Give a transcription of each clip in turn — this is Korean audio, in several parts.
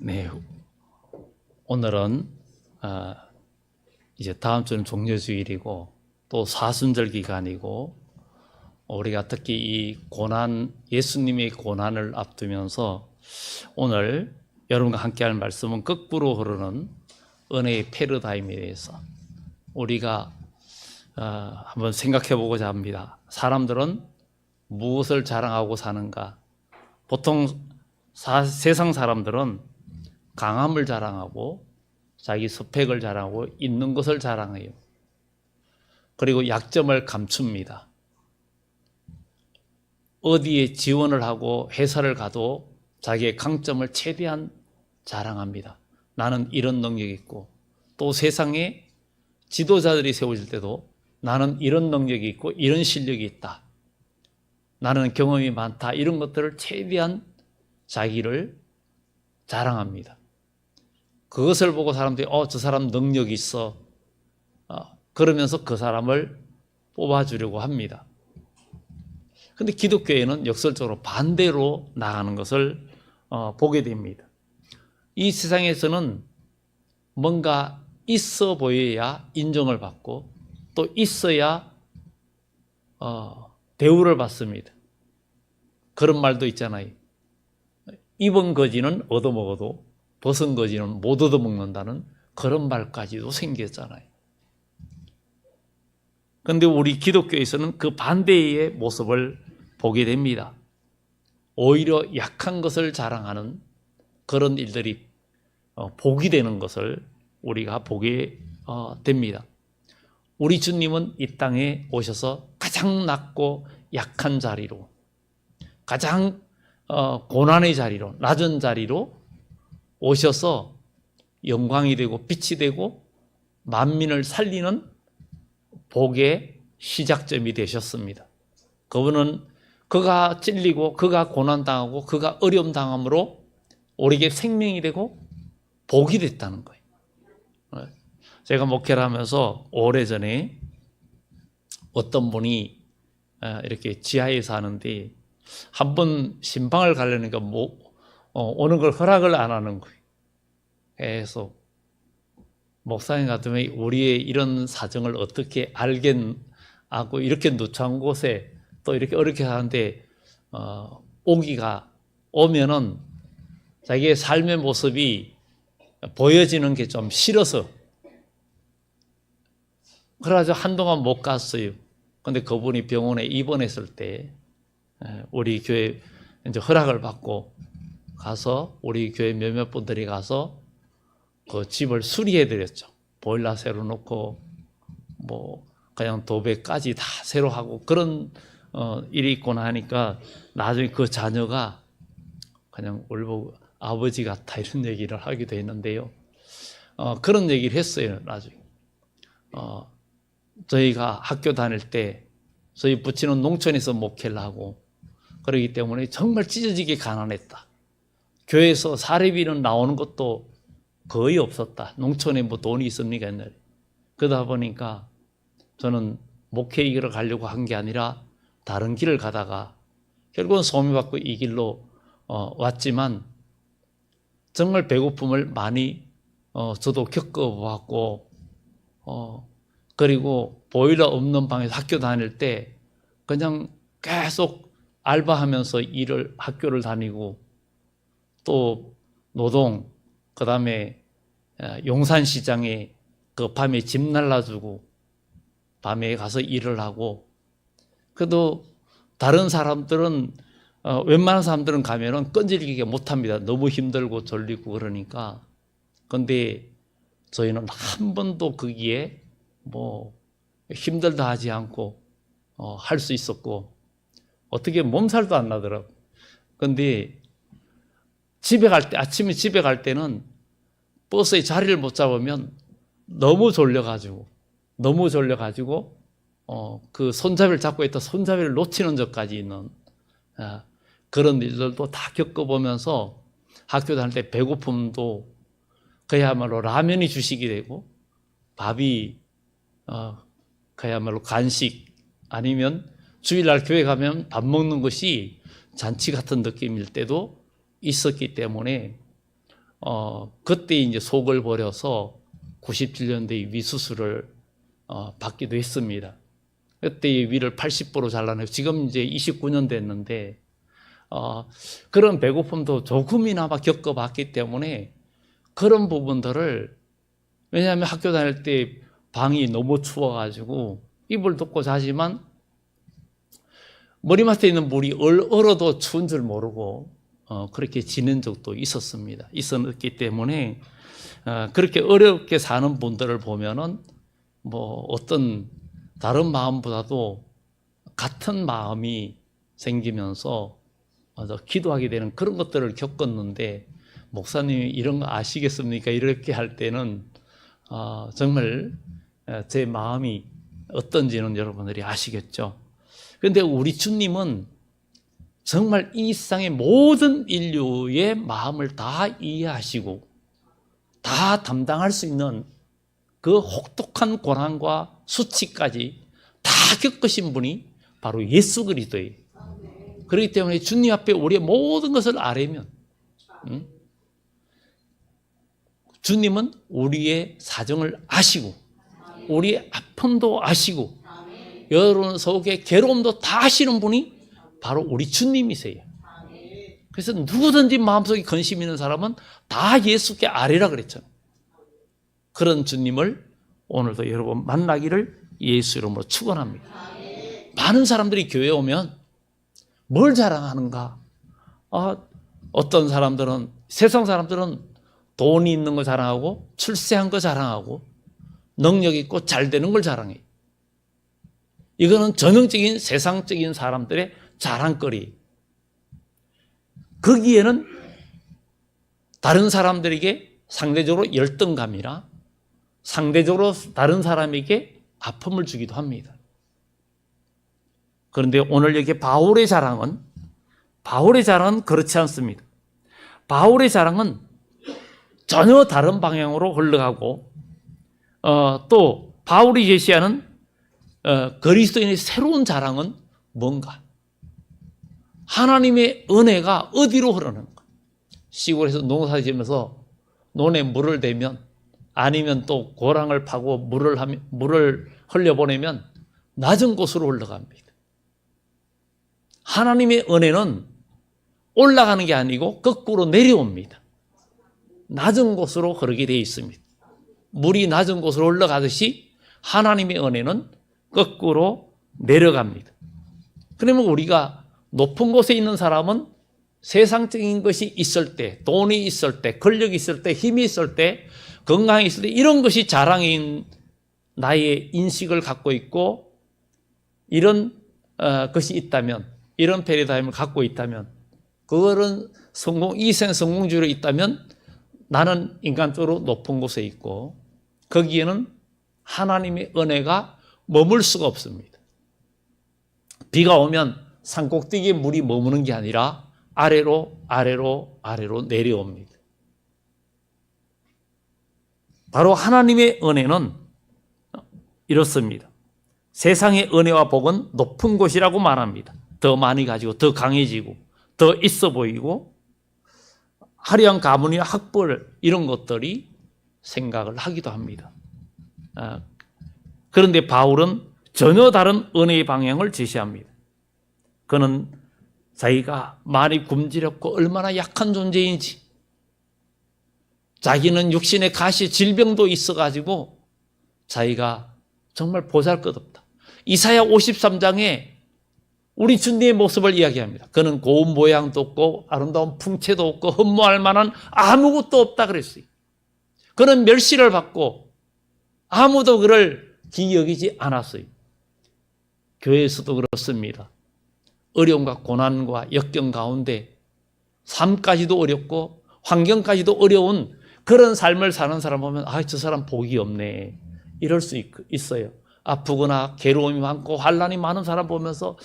네, 오늘은 이제 다음 주는 종려주일이고 또 사순절 기간이고 우리가 특히 이 고난, 예수님의 고난을 앞두면서 오늘 여러분과 함께할 말씀은 거꾸로 흐르는 은혜의 패러다임에 대해서 우리가 한번 생각해 보고자 합니다. 사람들은 무엇을 자랑하고 사는가? 보통 세상 사람들은 강함을 자랑하고 자기 스펙을 자랑하고 있는 것을 자랑해요. 그리고 약점을 감춥니다. 어디에 지원을 하고 회사를 가도 자기의 강점을 최대한 자랑합니다. 나는 이런 능력이 있고, 또 세상에 지도자들이 세워질 때도 나는 이런 능력이 있고 이런 실력이 있다. 나는 경험이 많다. 이런 것들을 최대한 자기를 자랑합니다. 그것을 보고 사람들이 저 사람 능력이 있어. 그러면서 그 사람을 뽑아주려고 합니다. 그런데 기독교에는 역설적으로 반대로 나가는 것을 보게 됩니다. 이 세상에서는 뭔가 있어 보여야 인정을 받고 또 있어야 대우를 받습니다. 그런 말도 있잖아요. 입은 거지는 얻어먹어도 벗은 거지는 못 얻어먹는다는 그런 말까지도 생겼잖아요. 그런데 우리 기독교에서는 그 반대의 모습을 보게 됩니다. 오히려 약한 것을 자랑하는 그런 일들이 복이 되는 것을 우리가 보게 됩니다. 우리 주님은 이 땅에 오셔서 가장 낮고 약한 자리로, 가장 고난의 자리로, 낮은 자리로 오셔서 영광이 되고 빛이 되고 만민을 살리는 복의 시작점이 되셨습니다. 그분은 그가 찔리고 그가 고난당하고 그가 어려움당함으로 우리에게 생명이 되고 복이 됐다는 거예요. 제가 목회를 하면서 오래전에 어떤 분이 이렇게 지하에 사는데 한 번 신방을 가려니까 오는 걸 허락을 안 하는 거예요. 그래서 목사님 같으면 우리의 이런 사정을 어떻게 알겠고 이렇게 누추한 곳에 또 이렇게 어렵게 사는데 오면은 자기의 삶의 모습이 보여지는 게 좀 싫어서 그래가지고 한동안 못 갔어요. 근데 그분이 병원에 입원했을 때 우리 교회 이제 허락을 받고 가서 우리 교회 몇몇 분들이 가서 그 집을 수리해 드렸죠. 보일러 새로 놓고 뭐 그냥 도배까지 다 새로 하고 그런 일이 있거나 하니까 나중에 그 자녀가 그냥 울보고 아버지 같아 이런 얘기를 하기도 했는데요. 그런 얘기를 했어요. 나중에 저희가 학교 다닐 때 저희 부친은 농촌에서 목회를 하고 그러기 때문에 정말 찢어지게 가난했다. 교회에서 사례비는 나오는 것도 거의 없었다. 농촌에 뭐 돈이 있습니까 옛날에. 그러다 보니까 저는 목회 이 길을 가려고 한 게 아니라 다른 길을 가다가 결국은 소명받고 이 길로 왔지만 정말 배고픔을 많이 저도 겪어보았고 그리고 보일러 없는 방에서 학교 다닐 때 그냥 계속 알바하면서 학교를 다니고 또 노동, 그 다음에 용산시장에 그 밤에 집 날라주고 밤에 가서 일을 하고 그래도 다른 사람들은 웬만한 사람들은 가면은 끈질기게 못합니다. 너무 힘들고 졸리고 그러니까. 근데 저희는 한 번도 거기에 뭐 힘들다 하지 않고 할 수 있었고 어떻게 몸살도 안 나더라고요. 근데 아침에 집에 갈 때는 버스에 자리를 못 잡으면 너무 졸려가지고 그 손잡이를 잡고 있다 손잡이를 놓치는 적까지 있는 그런 일들도 다 겪어보면서 학교 다닐 때 배고픔도 그야말로 라면이 주식이 되고 밥이 그야말로 간식 아니면 주일날 교회 가면 밥 먹는 것이 잔치 같은 느낌일 때도 있었기 때문에 그때 이제 속을 버려서 97년도에 위수술을 받기도 했습니다. 그때 위를 80% 잘라내고 지금 이제 29년 됐는데 그런 배고픔도 조금이나마 겪어봤기 때문에 그런 부분들을, 왜냐하면 학교 다닐 때 방이 너무 추워가지고 이불 덮고 자지만 머리맡에 있는 물이 얼어도 추운 줄 모르고 그렇게 지낸 적도 있었기 때문에 그렇게 어렵게 사는 분들을 보면은 뭐 어떤 다른 마음보다도 같은 마음이 생기면서 기도하게 되는 그런 것들을 겪었는데, 목사님이 이런 거 아시겠습니까? 이렇게 할 때는 정말 제 마음이 어떤지는 여러분들이 아시겠죠. 그런데 우리 주님은 정말 이 세상의 모든 인류의 마음을 다 이해하시고 다 담당할 수 있는 그 혹독한 고난과 수치까지 다 겪으신 분이 바로 예수 그리스도예요. 그렇기 때문에 주님 앞에 우리의 모든 것을 아뢰면 주님은 우리의 사정을 아시고 우리의 아픔도 아시고 여러분 속의 괴로움도 다 아시는 분이 바로 우리 주님이세요. 그래서 누구든지 마음속에 근심 있는 사람은 다 예수께 아뢰라 그랬잖아요. 그런 주님을 오늘도 여러분 만나기를 예수 이름으로 축원합니다. 많은 사람들이 교회에 오면 뭘 자랑하는가? 어떤 사람들은, 세상 사람들은 돈이 있는 거 자랑하고 출세한 거 자랑하고 능력 있고 잘 되는 걸 자랑해요. 이거는 전형적인 세상적인 사람들의 자랑거리. 거기에는 다른 사람들에게 상대적으로 열등감이나 상대적으로 다른 사람에게 아픔을 주기도 합니다. 그런데 오늘 여기 바울의 자랑은 그렇지 않습니다. 바울의 자랑은 전혀 다른 방향으로 흘러가고 또 바울이 제시하는 그리스도인의 새로운 자랑은 뭔가? 하나님의 은혜가 어디로 흐르는가? 시골에서 농사 지으면서 논에 물을 대면 아니면 또 고랑을 파고 물을 흘려보내면 낮은 곳으로 흘러갑니다. 하나님의 은혜는 올라가는 게 아니고 거꾸로 내려옵니다. 낮은 곳으로 흐르게 되어 있습니다. 물이 낮은 곳으로 올라가듯이 하나님의 은혜는 거꾸로 내려갑니다. 그러면 우리가 높은 곳에 있는 사람은 세상적인 것이 있을 때, 돈이 있을 때, 권력이 있을 때, 힘이 있을 때, 건강이 있을 때 이런 것이 자랑인 나의 인식을 갖고 있고 이런 것이 있다면, 이런 패러다임을 갖고 있다면, 그거는 이생 성공주의로 있다면 나는 인간적으로 높은 곳에 있고 거기에는 하나님의 은혜가 머물 수가 없습니다. 비가 오면 산꼭대기에 물이 머무는 게 아니라 아래로 내려옵니다. 바로 하나님의 은혜는 이렇습니다. 세상의 은혜와 복은 높은 곳이라고 말합니다. 더 많이 가지고 더 강해지고 더 있어 보이고 화려한 가문이나 학벌 이런 것들이 생각을 하기도 합니다. 그런데 바울은 전혀 다른 은혜의 방향을 제시합니다. 그는 자기가 많이 굶주렸고 얼마나 약한 존재인지, 자기는 육신의 가시 질병도 있어가지고 자기가 정말 보잘것없다. 이사야 53장에 우리 주님의 모습을 이야기합니다. 그는 고운 모양도 없고 아름다운 풍채도 없고 흠모할 만한 아무것도 없다 그랬어요. 그는 멸시를 받고 아무도 그를 기이 여기지 않았어요. 교회에서도 그렇습니다. 어려움과 고난과 역경 가운데 삶까지도 어렵고 환경까지도 어려운 그런 삶을 사는 사람 보면 저 사람 복이 없네 이럴 수 있어요. 아프거나 괴로움이 많고 환난이 많은 사람 보면서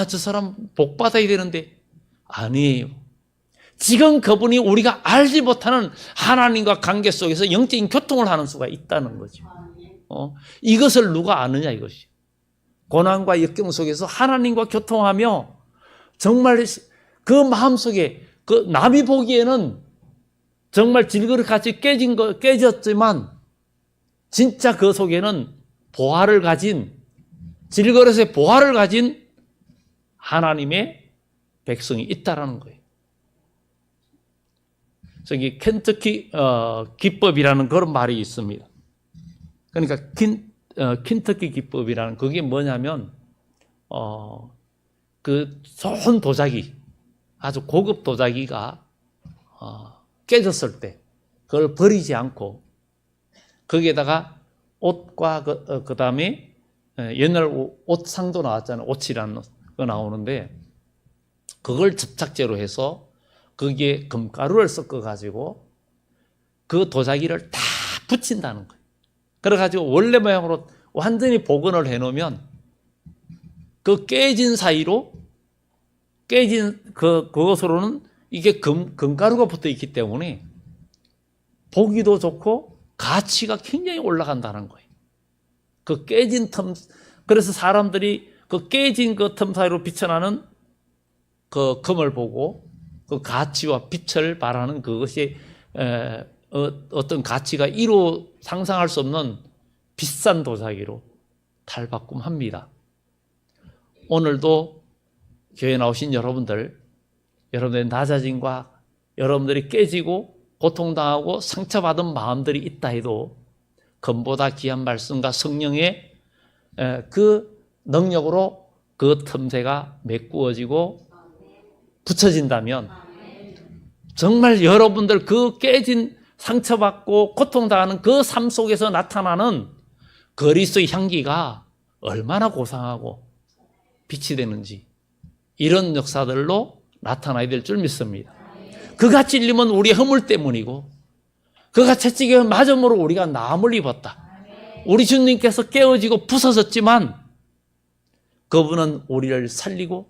저 사람 복 받아야 되는데 아니에요. 지금 그분이 우리가 알지 못하는 하나님과 관계 속에서 영적인 교통을 하는 수가 있다는 거죠. 이것을 누가 아느냐 이것이. 고난과 역경 속에서 하나님과 교통하며 정말 그 마음속에 그 남이 보기에는 정말 질그릇같이 깨졌지만 진짜 그 속에는 보화를 가진, 질그릇의 보화를 가진 하나님의 백성이 있다라는 거예요. 저기 켄터키 기법이라는 그런 말이 있습니다. 그러니까 켄터키 기법이라는 그게 뭐냐면 그 좋은 도자기, 아주 고급 도자기가 깨졌을 때 그걸 버리지 않고 거기에다가 옷과 그다음에 옛날 옷상도 나왔잖아요. 옷이라는 거 나오는데 그걸 접착제로 해서 거기에 금가루를 섞어가지고 그 도자기를 다 붙인다는 거예요. 그래가지고 원래 모양으로 완전히 복원을 해놓으면 그 깨진 사이로 깨진 그것으로는 이게 금가루가 붙어 있기 때문에 보기도 좋고 가치가 굉장히 올라간다는 거예요. 그 깨진 그래서 사람들이 그 깨진 그 틈 사이로 비쳐나는 그 금을 보고 그 가치와 빛을 바라는 그것이 어떤 가치가 이루 상상할 수 없는 비싼 도자기로 탈바꿈합니다. 오늘도 교회에 나오신 여러분들의 낮아짐과 여러분들이 깨지고 고통당하고 상처받은 마음들이 있다 해도 금보다 귀한 말씀과 성령의 그 능력으로 그 틈새가 메꾸어지고 붙여진다면 정말 여러분들 그 깨진 상처받고 고통당하는 그 삶 속에서 나타나는 그리스도의 향기가 얼마나 고상하고 빛이 되는지 이런 역사들로 나타나야 될 줄 믿습니다. 그가 찔림은 우리의 허물 때문이고 그가 채찍에 맞음으로 우리가 나음을 입었다. 우리 주님께서 깨어지고 부서졌지만 그분은 우리를 살리고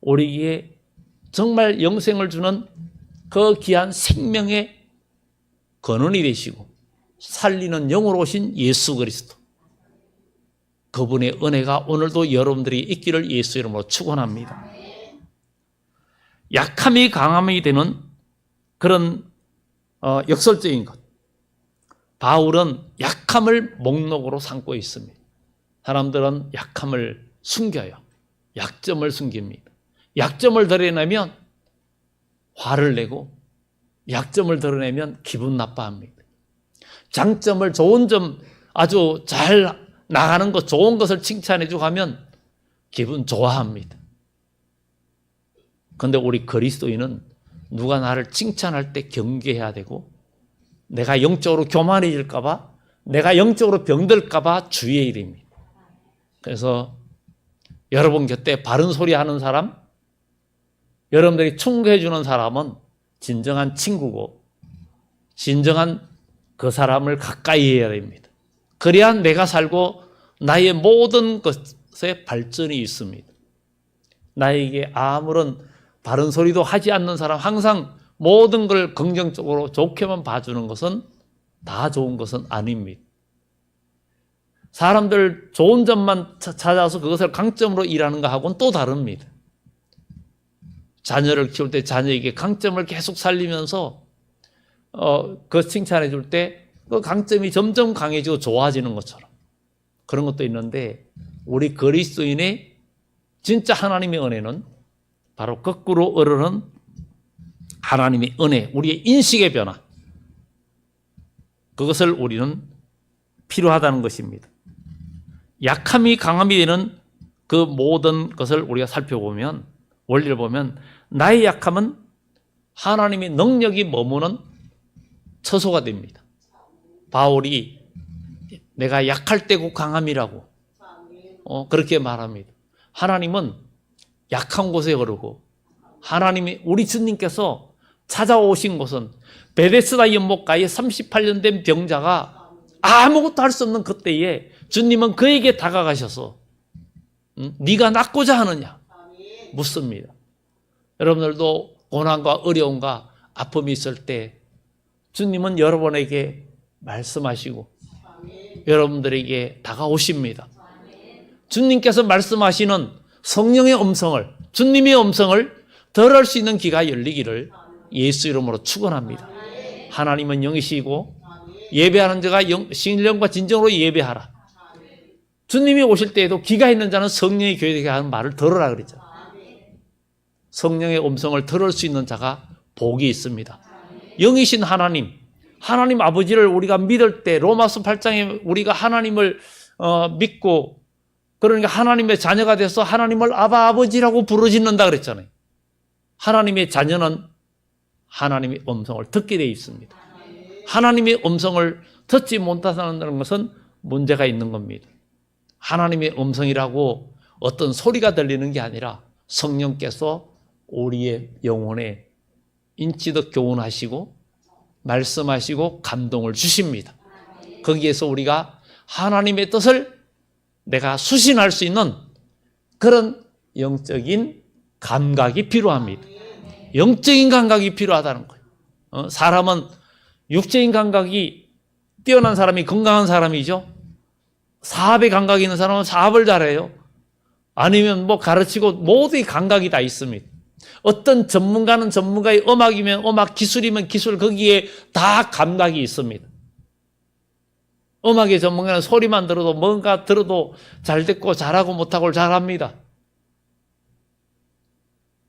우리에게 정말 영생을 주는 그 귀한 생명의 근원이 되시고 살리는 영으로 오신 예수 그리스도, 그분의 은혜가 오늘도 여러분들이 있기를 예수 이름으로 축원합니다. 약함이 강함이 되는 그런 역설적인 것, 바울은 약함을 목록으로 삼고 있습니다. 사람들은 약함을 숨겨요. 약점을 숨깁니다. 약점을 드러내면 화를 내고 약점을 드러내면 기분 나빠합니다. 장점을, 좋은 점, 아주 잘 나가는 것, 좋은 것을 칭찬해주고 하면 기분 좋아합니다. 그런데 우리 그리스도인은 누가 나를 칭찬할 때 경계해야 되고 내가 영적으로 교만해질까 봐, 내가 영적으로 병들까 봐 주의해야 됩니다. 그래서 여러분 곁에 바른 소리 하는 사람, 여러분들이 충고해 주는 사람은 진정한 친구고 진정한 그 사람을 가까이 해야 됩니다. 그래야 내가 살고 나의 모든 것에 발전이 있습니다. 나에게 아무런 바른 소리도 하지 않는 사람, 항상 모든 걸 긍정적으로 좋게만 봐주는 것은 다 좋은 것은 아닙니다. 사람들 좋은 점만 찾아서 그것을 강점으로 일하는 것하고는 또 다릅니다. 자녀를 키울 때 자녀에게 강점을 계속 살리면서 그 칭찬해 줄 때 그 강점이 점점 강해지고 좋아지는 것처럼 그런 것도 있는데, 우리 그리스도인의 진짜 하나님의 은혜는 바로 거꾸로 흐르는 하나님의 은혜, 우리의 인식의 변화, 그것을 우리는 필요하다는 것입니다. 약함이 강함이 되는 그 모든 것을 우리가 살펴보면, 원리를 보면 나의 약함은 하나님의 능력이 머무는 처소가 됩니다. 바울이 내가 약할 때고 강함이라고 그렇게 말합니다. 하나님은 약한 곳에 흐르고, 하나님이 우리 주님께서 찾아오신 곳은 베데스다 연못가에 38년 된 병자가 아무것도 할 수 없는 그때에 주님은 그에게 다가가셔서 네가 낫고자 하느냐 묻습니다. 여러분들도 고난과 어려움과 아픔이 있을 때 주님은 여러분에게 말씀하시고 여러분들에게 다가오십니다. 주님께서 말씀하시는 성령의 음성을, 주님의 음성을 들을 수 있는 귀가 열리기를 예수 이름으로 축원합니다. 하나님은 영이시고 예배하는 자가 신령과 진정으로 예배하라. 주님이 오실 때에도 기가 있는 자는 성령이 교회에게 하는 말을 들으라 그랬죠. 성령의 음성을 들을 수 있는 자가 복이 있습니다. 영이신 하나님, 하나님 아버지를 우리가 믿을 때 로마서 8장에 우리가 하나님을 믿고 그러니까 하나님의 자녀가 돼서 하나님을 아바 아버지라고 부르짖는다 그랬잖아요. 하나님의 자녀는 하나님의 음성을 듣게 되어 있습니다. 하나님의 음성을 듣지 못한다는 것은 문제가 있는 겁니다. 하나님의 음성이라고 어떤 소리가 들리는 게 아니라 성령께서 우리의 영혼에 인치도 교훈하시고 말씀하시고 감동을 주십니다. 거기에서 우리가 하나님의 뜻을 내가 수신할 수 있는 그런 영적인 감각이 필요합니다. 영적인 감각이 필요하다는 거예요. 사람은 육적인 감각이 뛰어난 사람이 건강한 사람이죠. 사업의 감각이 있는 사람은 사업을 잘해요. 아니면 뭐 가르치고 모두의 감각이 다 있습니다. 어떤 전문가는 전문가의 음악이면 음악, 기술이면 기술, 거기에 다 감각이 있습니다. 음악의 전문가는 소리만 들어도 뭔가 들어도 잘 듣고 잘하고 못하고 잘합니다.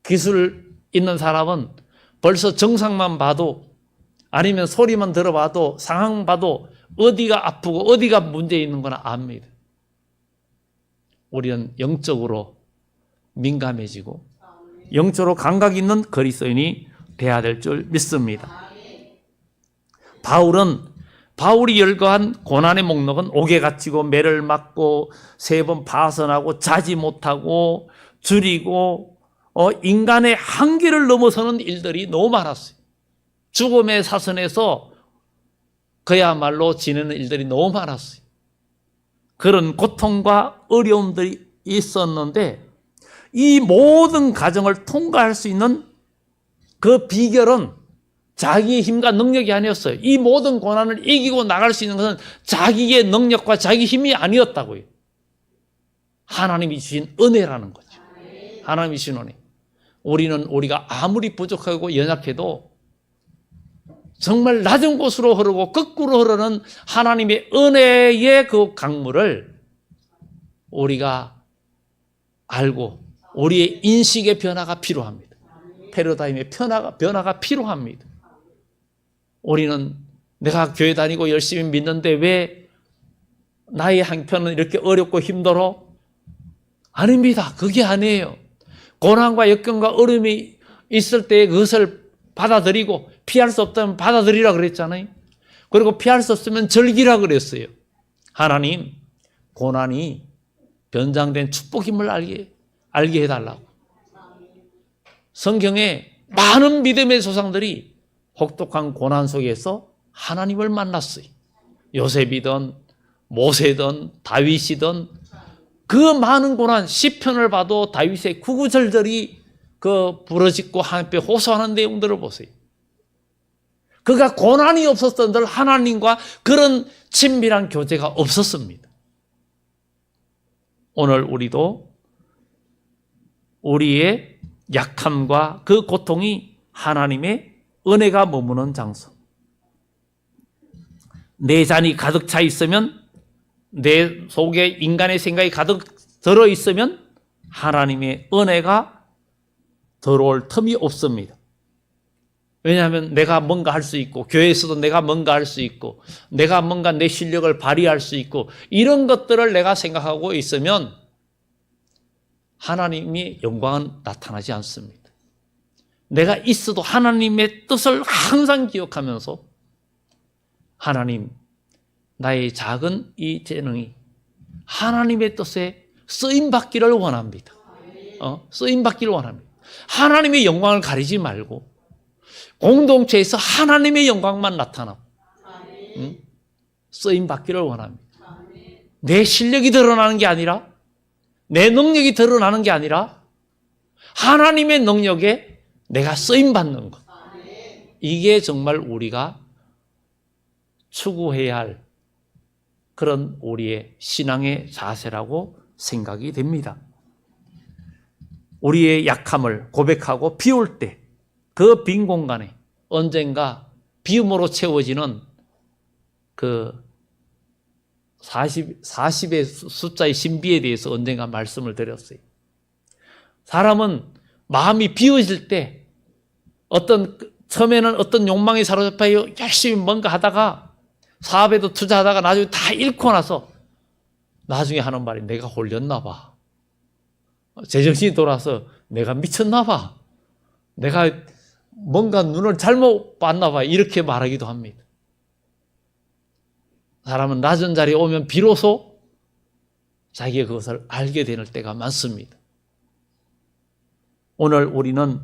기술 있는 사람은 벌써 정상만 봐도 아니면 소리만 들어봐도 상황 봐도 어디가 아프고 어디가 문제 있는 거나 압니다. 우리는 영적으로 민감해지고 영적으로 감각 있는 그리스도인이 되어야 될 줄 믿습니다. 바울이 열거한 고난의 목록은 옥에 갇히고 매를 맞고 3번 파선하고 자지 못하고 줄이고 인간의 한계를 넘어서는 일들이 너무 많았어요. 죽음의 사선에서 그야말로 지내는 일들이 너무 많았어요. 그런 고통과 어려움들이 있었는데 이 모든 과정을 통과할 수 있는 그 비결은 자기의 힘과 능력이 아니었어요. 이 모든 고난을 이기고 나갈 수 있는 것은 자기의 능력과 자기 힘이 아니었다고요. 하나님이 주신 은혜라는 거죠. 하나님이 주신 은혜. 우리가 아무리 부족하고 연약해도 정말 낮은 곳으로 흐르고 거꾸로 흐르는 하나님의 은혜의 그 강물을 우리가 알고 우리의 인식의 변화가 필요합니다. 패러다임의 변화가 필요합니다. 우리는 내가 교회 다니고 열심히 믿는데 왜 나의 형편은 이렇게 어렵고 힘들어? 아닙니다. 그게 아니에요. 고난과 역경과 어려움이 있을 때 그것을 받아들이고 피할 수 없다면 받아들이라 그랬잖아요. 그리고 피할 수 없으면 즐기라 그랬어요. 하나님, 고난이 변장된 축복임을 알게 해달라고. 성경에 많은 믿음의 조상들이 혹독한 고난 속에서 하나님을 만났어요. 요셉이든 모세든 다윗이든 그 많은 고난, 시편을 봐도 다윗의 구구절절이 그 부르짖고 하나님께 호소하는 내용들을 보세요. 그가 고난이 없었던 하나님과 그런 친밀한 교제가 없었습니다. 오늘 우리도 우리의 약함과 그 고통이 하나님의 은혜가 머무는 장소. 내 잔이 가득 차 있으면, 내 속에 인간의 생각이 가득 들어 있으면 하나님의 은혜가 들어올 틈이 없습니다. 왜냐하면 내가 뭔가 할 수 있고, 교회에서도 내가 뭔가 할 수 있고, 내가 뭔가 내 실력을 발휘할 수 있고, 이런 것들을 내가 생각하고 있으면 하나님의 영광은 나타나지 않습니다. 내가 있어도 하나님의 뜻을 항상 기억하면서 하나님, 나의 작은 이 재능이 하나님의 뜻에 쓰임받기를 원합니다. 쓰임받기를 원합니다. 하나님의 영광을 가리지 말고 공동체에서 하나님의 영광만 나타나고 쓰임받기를 원합니다. 내 실력이 드러나는 게 아니라, 내 능력이 드러나는 게 아니라 하나님의 능력에 내가 쓰임받는 것. 이게 정말 우리가 추구해야 할 그런 우리의 신앙의 자세라고 생각이 됩니다. 우리의 약함을 고백하고 비울 때 그 빈 공간에 언젠가 비움으로 채워지는 그 40의 숫자의 신비에 대해서 언젠가 말씀을 드렸어요. 사람은 마음이 비워질 때 처음에는 어떤 욕망에 사로잡혀 열심히 뭔가 하다가 사업에도 투자하다가 나중에 다 잃고 나서 나중에 하는 말이 내가 홀렸나 봐. 제정신이 돌아서 내가 미쳤나 봐. 내가 뭔가 눈을 잘못 봤나 봐. 이렇게 말하기도 합니다. 사람은 낮은 자리에 오면 비로소 자기가 그것을 알게 되는 때가 많습니다. 우리는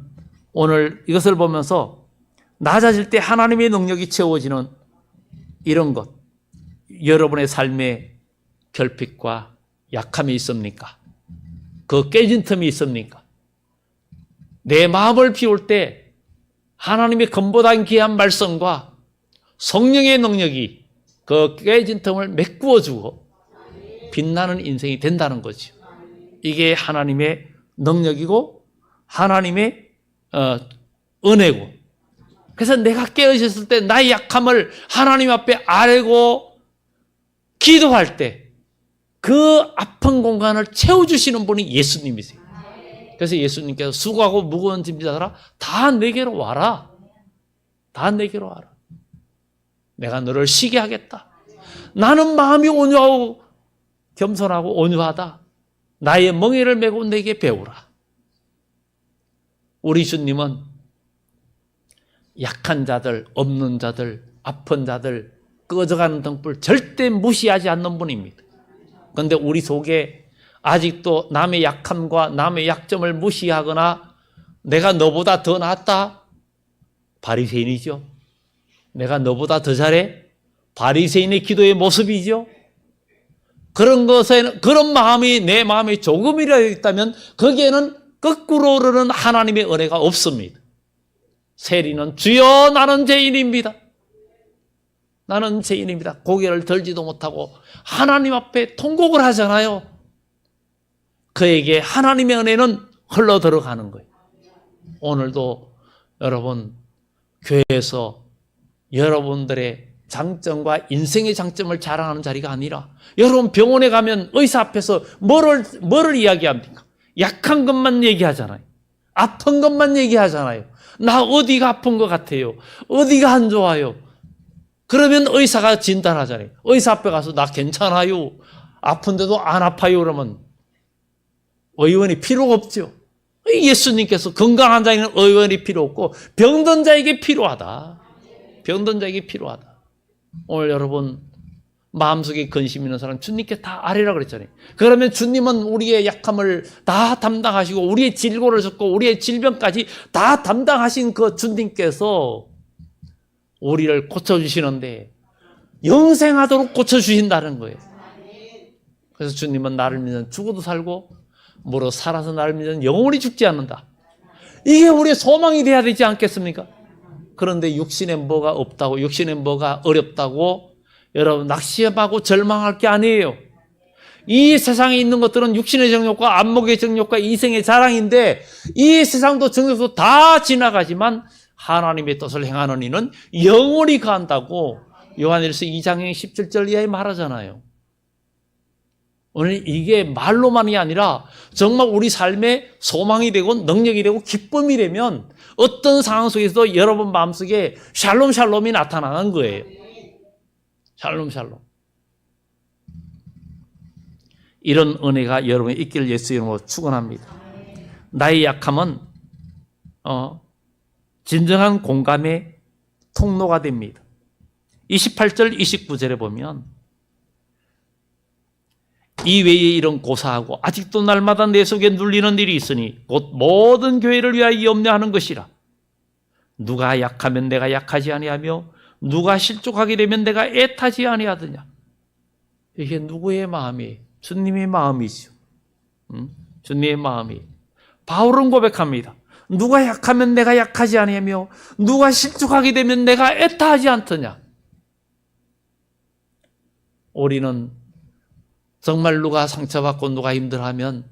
이것을 보면서 낮아질 때 하나님의 능력이 채워지는 이런 것, 여러분의 삶에 결핍과 약함이 있습니까? 그 깨진 틈이 있습니까? 내 마음을 비울 때 하나님의 금보다 귀한 말씀과 성령의 능력이 그 깨진 틈을 메꾸어주고 빛나는 인생이 된다는 거죠. 이게 하나님의 능력이고 하나님의 은혜고, 그래서 내가 깨어졌을 때 나의 약함을 하나님 앞에 알고 기도할 때 그 아픈 공간을 채워주시는 분이 예수님이세요. 그래서 예수님께서 수고하고 무거운 짐 자들아 다 내게로 와라. 다 내게로 와라. 내가 너를 쉬게 하겠다. 나는 마음이 온유하고 겸손하고 온유하다. 나의 멍에를 메고 내게 배우라. 우리 주님은 약한 자들, 없는 자들, 아픈 자들, 꺼져가는 등불 절대 무시하지 않는 분입니다. 그런데 우리 속에 아직도 남의 약함과 남의 약점을 무시하거나 내가 너보다 더 낫다? 바리새인이죠. 내가 너보다 더 잘해? 바리새인의 기도의 모습이죠. 그런 마음이 내 마음에 조금이라도 있다면 거기에는 거꾸로 흐르는 하나님의 은혜가 없습니다. 세리는 주여 나는 죄인입니다. 나는 죄인입니다. 고개를 들지도 못하고 하나님 앞에 통곡을 하잖아요. 그에게 하나님의 은혜는 흘러 들어가는 거예요. 오늘도 여러분 교회에서 여러분들의 장점과 인생의 장점을 자랑하는 자리가 아니라, 여러분 병원에 가면 의사 앞에서 뭐를 이야기합니까? 약한 것만 얘기하잖아요. 아픈 것만 얘기하잖아요. 나 어디가 아픈 것 같아요. 어디가 안 좋아요. 그러면 의사가 진단하잖아요. 의사 앞에 가서 나 괜찮아요. 아픈데도 안 아파요. 그러면 의원이 필요가 없죠. 예수님께서 건강한 자에는 의원이 필요 없고 병든 자에게 필요하다. 병든 자에게 필요하다. 오늘 여러분 마음속에 근심 있는 사람 주님께 다 아뢰라 그랬잖아요. 그러면 주님은 우리의 약함을 다 담당하시고 우리의 질고를 졌고 우리의 질병까지 다 담당하신 그 주님께서 우리를 고쳐주시는데 영생하도록 고쳐주신다는 거예요. 그래서 주님은 나를 믿는 죽어도 살고 무릇 살아서 나를 믿는 영원히 죽지 않는다. 이게 우리의 소망이 돼야 되지 않겠습니까? 그런데 육신에 뭐가 없다고, 육신에 뭐가 어렵다고 여러분 낙심하고 절망할 게 아니에요. 이 세상에 있는 것들은 육신의 정욕과 안목의 정욕과 이생의 자랑인데 이 세상도 정욕도 다 지나가지만 하나님의 뜻을 행하는 이는 영원히 간다고 요한일서 2장 17절 이하에 말하잖아요. 오늘 이게 말로만이 아니라 정말 우리 삶의 소망이 되고 능력이 되고 기쁨이 되면 어떤 상황 속에서도 여러분 마음속에 샬롬이 나타나는 거예요. 샬롬. 이런 은혜가 여러분에 있기를 예수 이름으로 축원합니다. 나의 약함은 진정한 공감의 통로가 됩니다. 28절 29절에 보면 이외에 이런 고사하고 아직도 날마다 내 속에 눌리는 일이 있으니 곧 모든 교회를 위하여 염려하는 것이라. 누가 약하면 내가 약하지 아니하며 누가 실족하게 되면 내가 애타지 아니하더냐. 이게 누구의 마음이에요? 주님의 마음이죠. 주님의 마음이. 바울은 고백합니다. 누가 약하면 내가 약하지 아니하며 누가 실족하게 되면 내가 애타하지 않더냐. 우리는 정말 누가 상처받고 누가 힘들어하면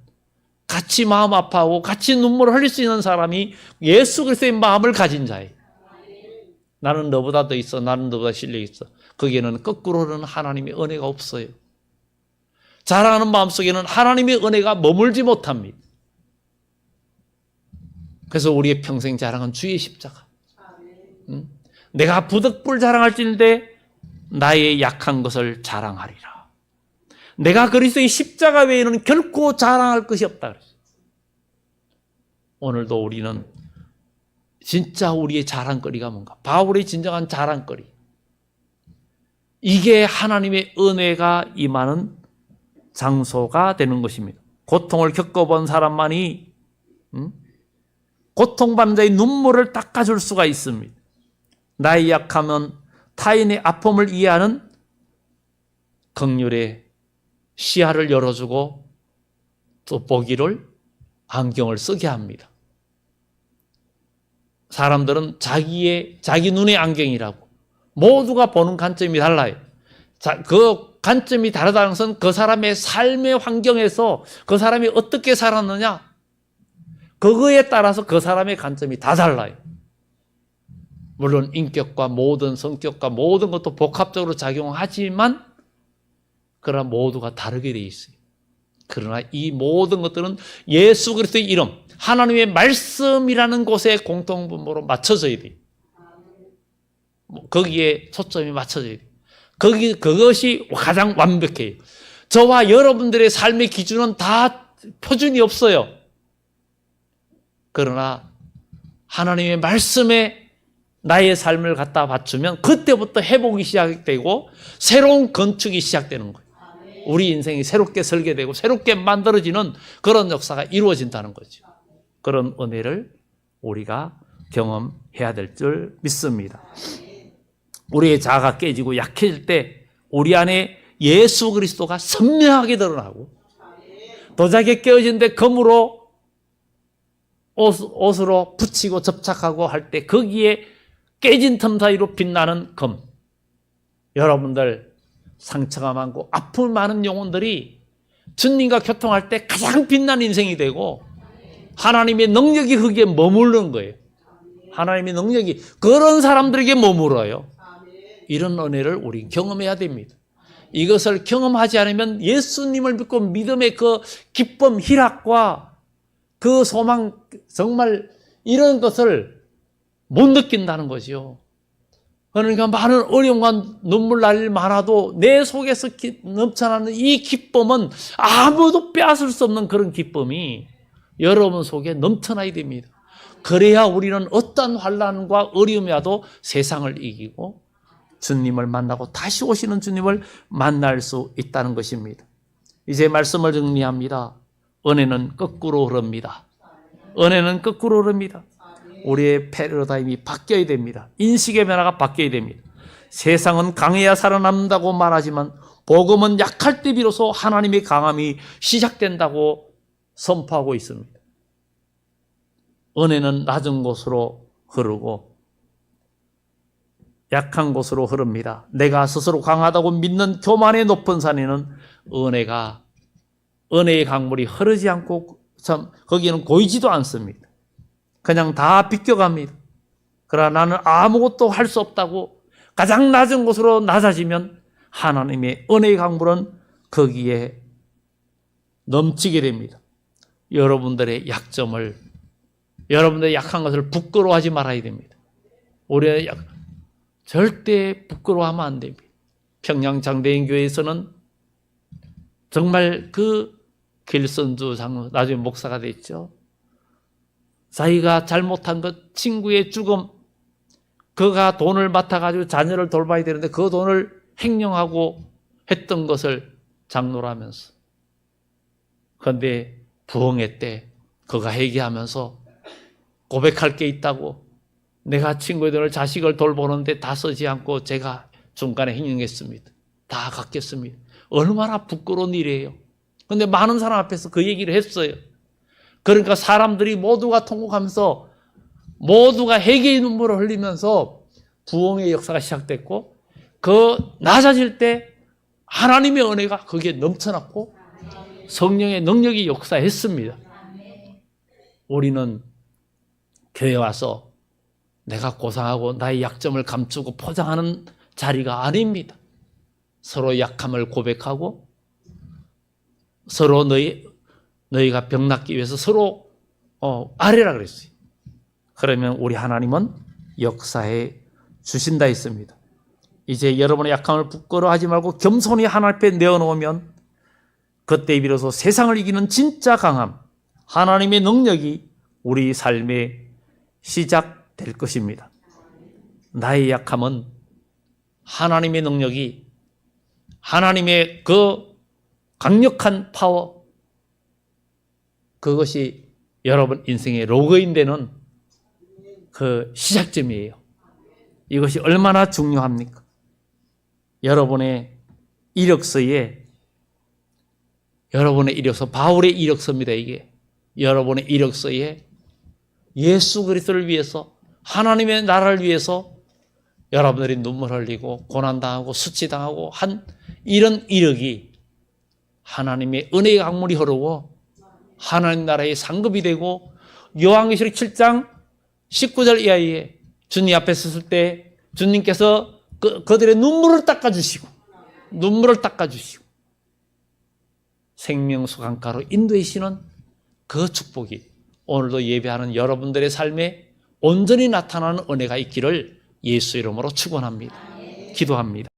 같이 마음 아파하고 같이 눈물을 흘릴 수 있는 사람이 예수 그리스도의 마음을 가진 자예요. 나는 너보다 더 있어. 나는 너보다 실력이 있어. 거기에는 거꾸로는 하나님의 은혜가 없어요. 자랑하는 마음속에는 하나님의 은혜가 머물지 못합니다. 그래서 우리의 평생 자랑은 주의 십자가. 내가 부득불 자랑할진대 나의 약한 것을 자랑하리라. 내가 그리스도의 십자가 외에는 결코 자랑할 것이 없다. 오늘도 우리는 진짜 우리의 자랑거리가 뭔가? 바울의 진정한 자랑거리. 이게 하나님의 은혜가 임하는 장소가 되는 것입니다. 고통을 겪어본 사람만이 고통받는 자의 눈물을 닦아줄 수가 있습니다. 나의 약하면 타인의 아픔을 이해하는 긍휼의 시야를 열어주고 또 보기를 안경을 쓰게 합니다. 사람들은 자기 눈의 안경이라고. 모두가 보는 관점이 달라요. 그 관점이 다르다는 것은 그 사람의 삶의 환경에서 그 사람이 어떻게 살았느냐, 그거에 따라서 그 사람의 관점이 다 달라요. 물론 인격과 모든 성격과 모든 것도 복합적으로 작용하지만 그러나 모두가 다르게 되어 있어요. 그러나 이 모든 것들은 예수 그리스도의 이름, 하나님의 말씀이라는 곳에 공통분모로 맞춰져야 돼요. 거기에 초점이 맞춰져야 돼요. 그것이 가장 완벽해요. 저와 여러분들의 삶의 기준은 다 표준이 없어요. 그러나 하나님의 말씀에 나의 삶을 갖다 바치면 그때부터 회복이 시작되고 새로운 건축이 시작되는 거예요. 우리 인생이 새롭게 설계되고 새롭게 만들어지는 그런 역사가 이루어진다는 거죠. 그런 은혜를 우리가 경험해야 될 줄 믿습니다. 우리의 자아가 깨지고 약해질 때 우리 안에 예수 그리스도가 선명하게 드러나고, 도자기에 깨어진데 금으로 옷으로 붙이고 접착하고 할 때 거기에 깨진 틈 사이로 빛나는 금. 여러분들 상처가 많고 아픔 많은 영혼들이 주님과 교통할 때 가장 빛나는 인생이 되고 하나님의 능력이 거기에 머무르는 거예요. 하나님의 능력이 그런 사람들에게 머물어요. 이런 은혜를 우리 경험해야 됩니다. 이것을 경험하지 않으면 예수님을 믿고 믿음의 그 기쁨, 희락과 그 소망, 정말 이런 것을 못 느낀다는 거죠. 그러니까 많은 어려움과 눈물 날 많아도 내 속에서 넘쳐나는 이 기쁨은 아무도 빼앗을 수 없는 그런 기쁨이 여러분 속에 넘쳐나야 됩니다. 그래야 우리는 어떤 환난과 어려움이 와도 세상을 이기고 주님을 만나고 다시 오시는 주님을 만날 수 있다는 것입니다. 이제 말씀을 정리합니다. 은혜는 거꾸로 흐릅니다. 은혜는 거꾸로 흐릅니다. 우리의 패러다임이 바뀌어야 됩니다. 인식의 변화가 바뀌어야 됩니다. 세상은 강해야 살아남는다고 말하지만 복음은 약할 때 비로소 하나님의 강함이 시작된다고 선포하고 있습니다. 은혜는 낮은 곳으로 흐르고 약한 곳으로 흐릅니다. 내가 스스로 강하다고 믿는 교만의 높은 산에는 은혜의 강물이 흐르지 않고 거기는 고이지도 않습니다. 그냥 다 비껴갑니다. 그러나 나는 아무것도 할 수 없다고 가장 낮은 곳으로 낮아지면 하나님의 은혜의 강물은 거기에 넘치게 됩니다. 여러분들의 약점을, 여러분들의 약한 것을 부끄러워하지 말아야 됩니다. 우리의 절대 부끄러워하면 안 됩니다. 평양 장대인 교회에서는 정말 그 길선주 장로, 나중에 목사가 됐죠. 자기가 잘못한 것, 친구의 죽음, 그가 돈을 맡아가지고 자녀를 돌봐야 되는데 그 돈을 횡령하고 했던 것을 장로라면서. 그런데 부흥회 때 그가 회개하면서 고백할 게 있다고, 내가 친구의 돈을 자식을 돌보는데 다 쓰지 않고 제가 중간에 횡령했습니다. 다 갚겠습니다. 얼마나 부끄러운 일이에요. 그런데 많은 사람 앞에서 그 얘기를 했어요. 그러니까 사람들이 모두가 통곡하면서 모두가 회개의 눈물을 흘리면서 부흥의 역사가 시작됐고, 그 낮아질 때 하나님의 은혜가 거기에 넘쳐났고 성령의 능력이 역사했습니다. 우리는 교회 와서 내가 고상하고 나의 약점을 감추고 포장하는 자리가 아닙니다. 서로 약함을 고백하고 서로 너희가 병 낫기 위해서 서로 아뢰라 그랬어요. 그러면 우리 하나님은 역사해 주신다 했습니다. 이제 여러분의 약함을 부끄러워하지 말고 겸손히 하나님 앞에 내어놓으면 그때 비로소 세상을 이기는 진짜 강함, 하나님의 능력이 우리 삶에 시작될 것입니다. 나의 약함은 하나님의 능력이, 하나님의 그 강력한 파워, 그것이 여러분 인생의 로그인 되는 그 시작점이에요. 이것이 얼마나 중요합니까? 여러분의 이력서에, 여러분의 이력서, 바울의 이력서입니다. 이게 여러분의 이력서에 예수 그리스도를 위해서, 하나님의 나라를 위해서 여러분들이 눈물 흘리고 고난당하고 수치당하고 한 이런 이력이 하나님의 은혜의 강물이 흐르고 하나님 나라의 상급이 되고, 요한계시록 7장 19절 이하에 주님 앞에 섰을 때 주님께서 그들의 눈물을 닦아주시고 생명수 강가로 인도하시는 그 축복이 오늘도 예배하는 여러분들의 삶에 온전히 나타나는 은혜가 있기를 예수 이름으로 축원합니다. 기도합니다.